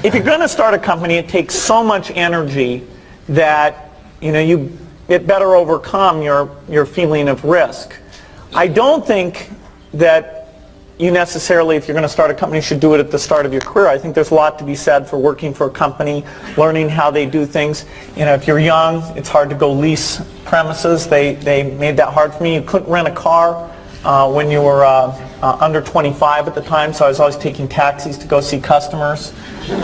if you're going to start a company, it takes so much energy that it better overcome your feeling of risk. I don't think that you necessarily, if you're going to start a company, should do it at the start of your career. I think there's a lot to be said for working for a company, learning how they do things. If you're young, it's hard to go lease premises. They made that hard for me. You couldn't rent a car when you were under 25 at the time, so I was always taking taxis to go see customers. People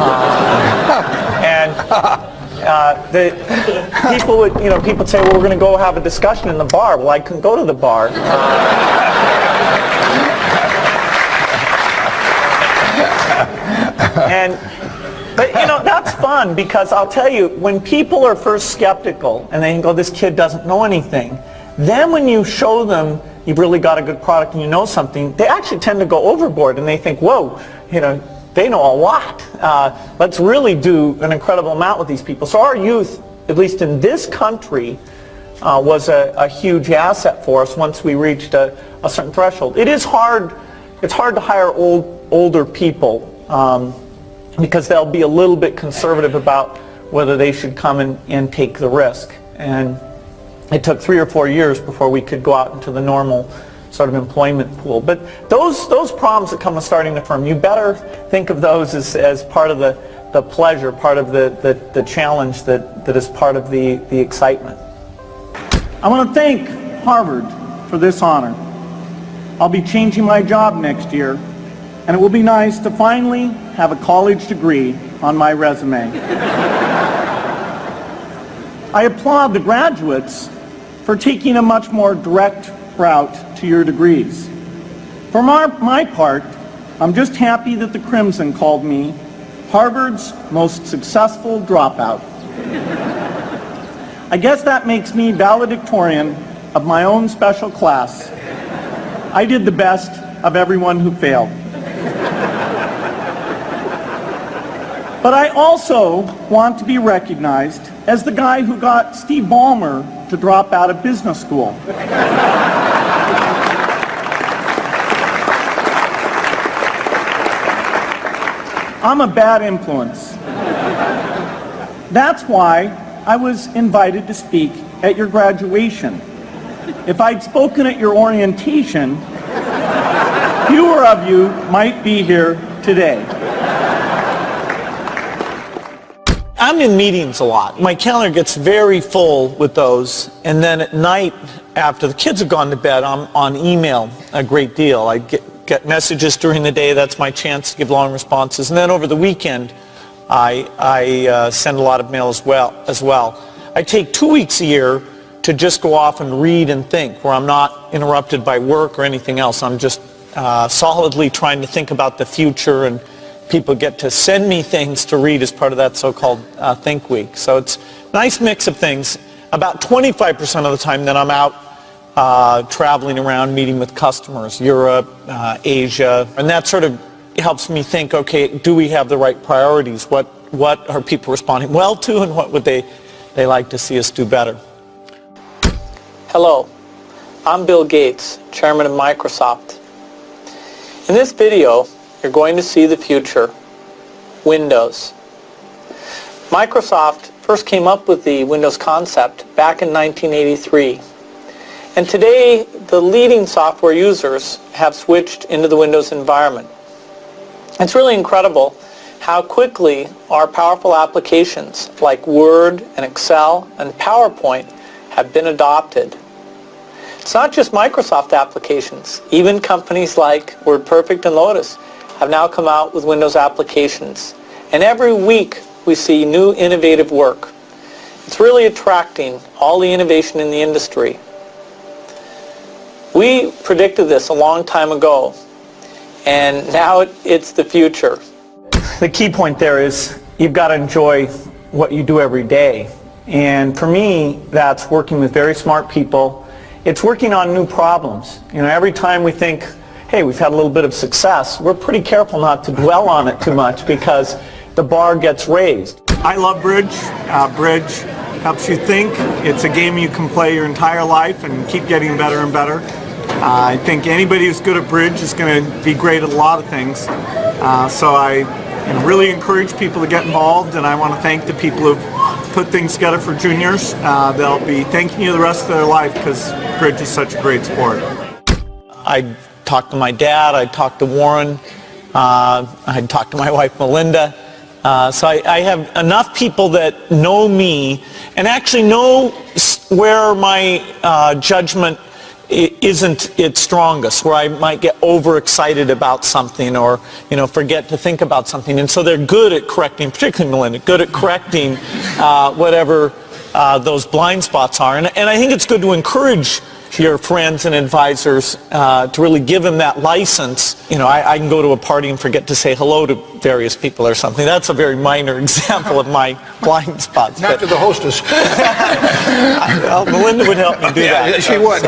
would say, well, we're going to go have a discussion in the bar. Well, I couldn't go to the bar. But that's fun, because I'll tell you, when people are first skeptical and they go, this kid doesn't know anything, then when you show them you've really got a good product and you know something, they actually tend to go overboard and they think, whoa, they know a lot. Let's really do an incredible amount with these people. So our youth, at least in this country, was a huge asset for us once we reached a certain threshold. It is hard. It's hard to hire older people because they'll be a little bit conservative about whether they should come and take the risk. And it took 3 or 4 years before we could go out into the normal sort of employment pool. But those problems that come with starting a firm, you better think of those as part of the pleasure, part of the challenge that is part of the excitement. I want to thank Harvard for this honor. I'll be changing my job next year, and it will be nice to finally have a college degree on my resume. I applaud the graduates for taking a much more direct route to your degrees. For my part, I'm just happy that the Crimson called me Harvard's most successful dropout. I guess that makes me valedictorian of my own special class. I did the best of everyone who failed. But I also want to be recognized as the guy who got Steve Ballmer to drop out of business school. I'm a bad influence. That's why I was invited to speak at your graduation. If I'd spoken at your orientation, fewer of you might be here today. I'm in meetings a lot. My calendar gets very full with those, and then at night, after the kids have gone to bed, I'm on email a great deal. I get messages during the day. That's my chance to give long responses. And then over the weekend, I send a lot of mail as well. I take 2 weeks a year to just go off and read and think, where I'm not interrupted by work or anything else. I'm just solidly trying to think about the future, and people get to send me things to read as part of that so-called Think Week. So it's a nice mix of things. About 25% of the time that I'm out traveling around, meeting with customers, Europe, Asia, and that sort of helps me think, okay, do we have the right priorities? What are people responding well to, and what would they like to see us do better? Hello, I'm Bill Gates, Chairman of Microsoft. In this video, you're going to see the future, Windows. Microsoft first came up with the Windows concept back in 1983. And today, the leading software users have switched into the Windows environment. It's really incredible how quickly our powerful applications like Word and Excel and PowerPoint have been adopted. It's not just Microsoft applications. Even companies like WordPerfect and Lotus have now come out with Windows applications. And every week we see new innovative work. It's really attracting all the innovation in the industry. We predicted this a long time ago, and now it's the future. The key point there is you've got to enjoy what you do every day. And for me, that's working with very smart people. It's working on new problems. Every time we think, hey, we've had a little bit of success, we're pretty careful not to dwell on it too much because the bar gets raised. I love bridge. Bridge helps you think. It's a game you can play your entire life and keep getting better and better. I think anybody who's good at bridge is going to be great at a lot of things. So I really encourage people to get involved, and I want to thank the people who've put things together for juniors. They'll be thanking you the rest of their life because bridge is such a great sport. I talked to my dad, I talked to Warren, I talked to my wife Melinda. So I have enough people that know me and actually know where my judgment isn't its strongest, where I might get overexcited about something or, forget to think about something. And so they're good at correcting, particularly Melinda, good at correcting whatever those blind spots are. And I think it's good to encourage your friends and advisors to really give them that license. I can go to a party and forget to say hello to various people or something. That's a very minor example of my blind spots. Not to the hostess. Well, Melinda would help me do that. Yeah, she would,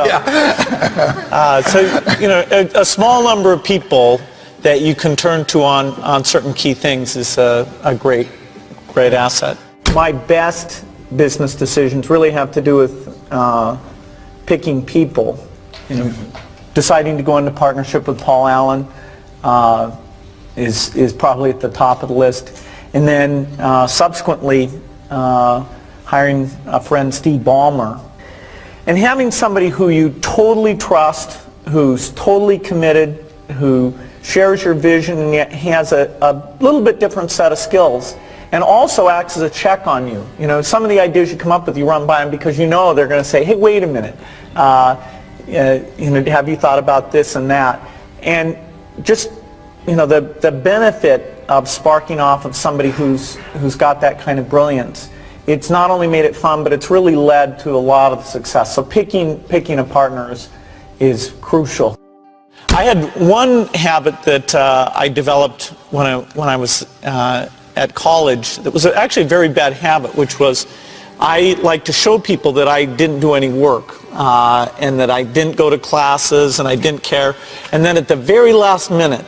So, a small number of people that you can turn to on certain key things is a great asset. My best business decisions really have to do with picking people. Deciding to go into partnership with Paul Allen is probably at the top of the list. And then subsequently hiring a friend, Steve Ballmer. And having somebody who you totally trust, who's totally committed, who shares your vision and yet has a little bit different set of skills, and also acts as a check on you. Some of the ideas you come up with, you run by them because they're going to say, hey, wait a minute. Have you thought about this and that? And just, the benefit of sparking off of somebody who's got that kind of brilliance, it's not only made it fun, but it's really led to a lot of success. So picking a partner is crucial. I had one habit that I developed when I was at college that was actually a very bad habit, which was I like to show people that I didn't do any work and that I didn't go to classes and I didn't care. And then at the very last minute,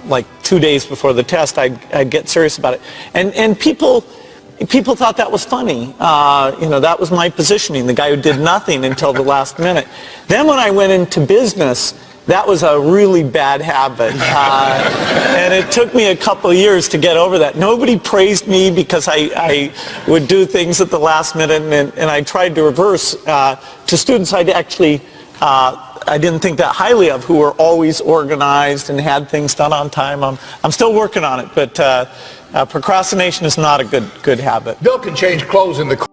like 2 days before the test, I'd get serious about it. And people thought that was funny. That was my positioning, the guy who did nothing until the last minute. Then when I went into business, that was a really bad habit, and it took me a couple of years to get over that. Nobody praised me because I would do things at the last minute, and I tried to reverse to students I didn't think that highly of, who were always organized and had things done on time. I'm still working on it, but procrastination is not a good habit. Bill can change clothes in the